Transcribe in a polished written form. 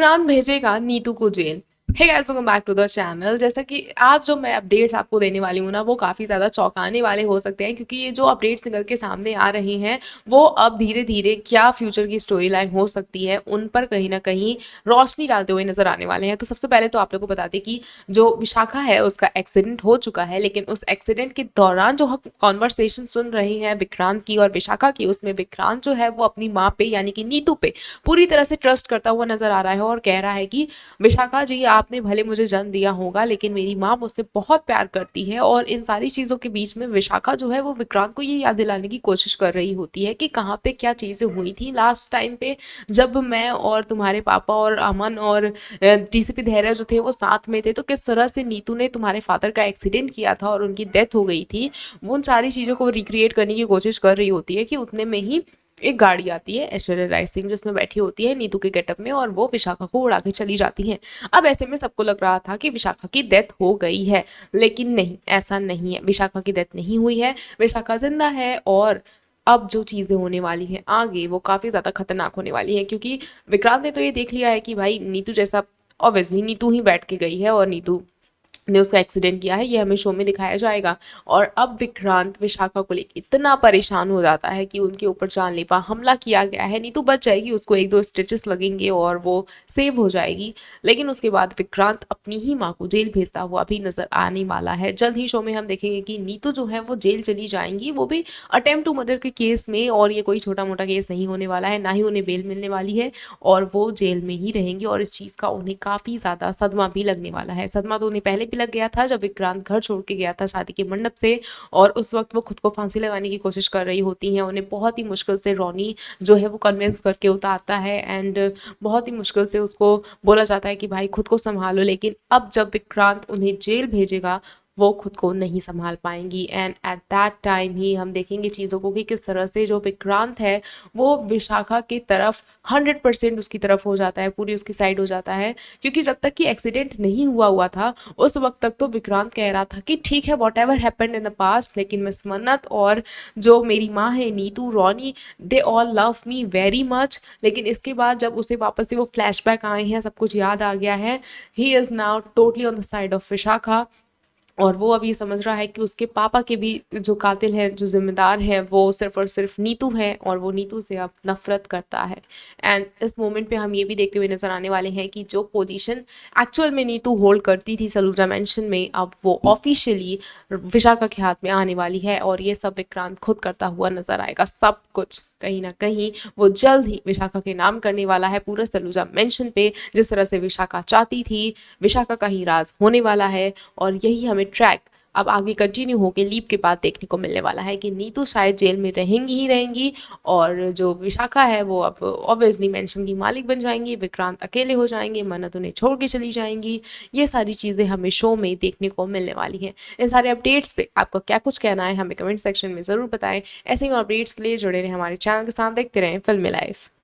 विक्रांत भेजेगा नीतू को जेल। Hey guys, welcome back to the channel. जैसा कि आज जो मैं अपडेट्स आपको देने वाली हूँ ना, वो काफ़ी ज़्यादा चौंकाने वाले हो सकते हैं, क्योंकि ये जो अपडेट्स निकल के सामने आ रही हैं वो अब धीरे धीरे क्या फ्यूचर की स्टोरी लाइन हो सकती है उन पर कहीं ना कहीं रोशनी डालते हुए नजर आने वाले हैं। तो सबसे पहले तो आप लोग को बता दें कि जो विशाखा है उसका एक्सीडेंट हो चुका है, लेकिन उस एक्सीडेंट के दौरान जो हम कॉन्वर्सेशन सुन रहे हैं विक्रांत की और विशाखा की, उसमें विक्रांत जो है वो अपनी माँ पे यानी कि नीतू पे पूरी तरह से ट्रस्ट करता हुआ नजर आ रहा है और कह रहा है कि विशाखा जी, आपने भले मुझे जन्म दिया होगा लेकिन मेरी माँ मुझसे बहुत प्यार करती है। और इन सारी चीज़ों के बीच में विशाखा जो है वो विक्रांत को ये याद दिलाने की कोशिश कर रही होती है कि कहाँ पे क्या चीज़ें हुई थी लास्ट टाइम पे, जब मैं और तुम्हारे पापा और अमन और डीसीपी धैर्य जो थे वो साथ में थे, तो किस तरह से नीतू ने तुम्हारे फादर का एक्सीडेंट किया था और उनकी डेथ हो गई थी। वो उन सारी चीज़ों को रिक्रिएट करने की कोशिश कर रही होती है कि उतने में ही एक गाड़ी आती है ऐश्वर्या राय सिंह, जिसमें बैठी होती है नीतू के गेटअप में, और वो विशाखा को उड़ा के चली जाती हैं। अब ऐसे में सबको लग रहा था कि विशाखा की डेथ हो गई है, लेकिन नहीं, ऐसा नहीं है। विशाखा की डेथ नहीं हुई है, विशाखा जिंदा है। और अब जो चीज़ें होने वाली हैं आगे वो काफ़ी ज़्यादा खतरनाक होने वाली हैं, क्योंकि विक्रांत ने तो ये देख लिया है कि भाई नीतू जैसा, ऑब्वियसली नीतू ही बैठ के गई है और नीतू ने उसका एक्सीडेंट किया है, ये हमें शो में दिखाया जाएगा। और अब विक्रांत विशाखा को लेकर इतना परेशान हो जाता है कि उनके ऊपर जानलेवा हमला किया गया है। नीतू बच जाएगी, उसको एक दो स्टिचेस लगेंगे और वो सेव हो जाएगी, लेकिन उसके बाद विक्रांत अपनी ही माँ को जेल भेजता हुआ भी नजर आने वाला है। जल्द ही शो में हम देखेंगे कि नीतू जो है वो जेल चली जाएंगी, वो भी अटेम्प्ट टू मर्डर के केस में। और ये कोई छोटा मोटा केस नहीं होने वाला है, ना ही उन्हें बेल मिलने वाली है, और वो जेल में ही रहेंगी। और इस चीज़ का उन्हें काफ़ी ज़्यादा सदमा भी लगने वाला है। सदमा तो उन्हें पहले भी लग गया था जब विक्रांत घर छोड़ के गया था शादी के मंडप से, और उस वक्त वो खुद को फांसी लगाने की कोशिश कर रही होती हैं। उन्हें बहुत ही मुश्किल से रोनी जो है वो कन्विंस करके उतारता है, एंड बहुत ही मुश्किल से उसको बोला जाता है कि भाई खुद को संभालो। लेकिन अब जब विक्रांत उन्हें जेल भेजेगा, वो खुद को नहीं संभाल पाएंगी, एंड एट दैट टाइम ही हम देखेंगे चीज़ों को कि किस तरह से जो विक्रांत है वो विशाखा की तरफ 100% उसकी तरफ हो जाता है, पूरी उसकी साइड हो जाता है। क्योंकि जब तक कि एक्सीडेंट नहीं हुआ हुआ था उस वक्त तक तो विक्रांत कह रहा था कि ठीक है, whatever happened in the past, लेकिन मिस मन्नत और जो मेरी माँ है Neetu, Ronnie, they all love me very much. लेकिन इसके बाद जब उसे वापस से वो फ्लैशबैक आए हैं, सब कुछ याद आ गया है, he is now totally on the side of Vishakha. और वो अब ये समझ रहा है कि उसके पापा के भी जो कातिल है, जो जिम्मेदार है, वो सिर्फ और सिर्फ नीतू है, और वो नीतू से अब नफरत करता है। एंड इस मोमेंट पे हम ये भी देखते हुए नजर आने वाले हैं कि जो पोजीशन एक्चुअल में नीतू होल्ड करती थी सलूजा मेंशन में, अब वो ऑफिशियली विशाखा के हाथ में आने वाली है। और ये सब विक्रांत खुद करता हुआ नजर आएगा, सब कुछ कहीं ना कहीं वो जल्द ही विशाखा के नाम करने वाला है पूरा सलूजा मेंशन पे, जिस तरह से विशाखा चाहती थी। विशाखा का ही राज होने वाला है, और यही हमें ट्रैक अब आगे कंटिन्यू होकर लीप के बाद देखने को मिलने वाला है कि नीतू शायद जेल में रहेंगी ही रहेंगी, और जो विशाखा है वो अब ऑब्वियसली मेंशन की मालिक बन जाएंगी, विक्रांत अकेले हो जाएंगे, मन्नत उन्हें छोड़ के चली जाएंगी। ये सारी चीज़ें हमें शो में देखने को मिलने वाली हैं। इन सारे अपडेट्स पे आपका क्या कुछ कहना है हमें कमेंट सेक्शन में ज़रूर बताएं। ऐसे ही अपडेट्स के लिए जुड़े रहें हमारे चैनल के साथ, देखते रहें फिल्मी लाइफ।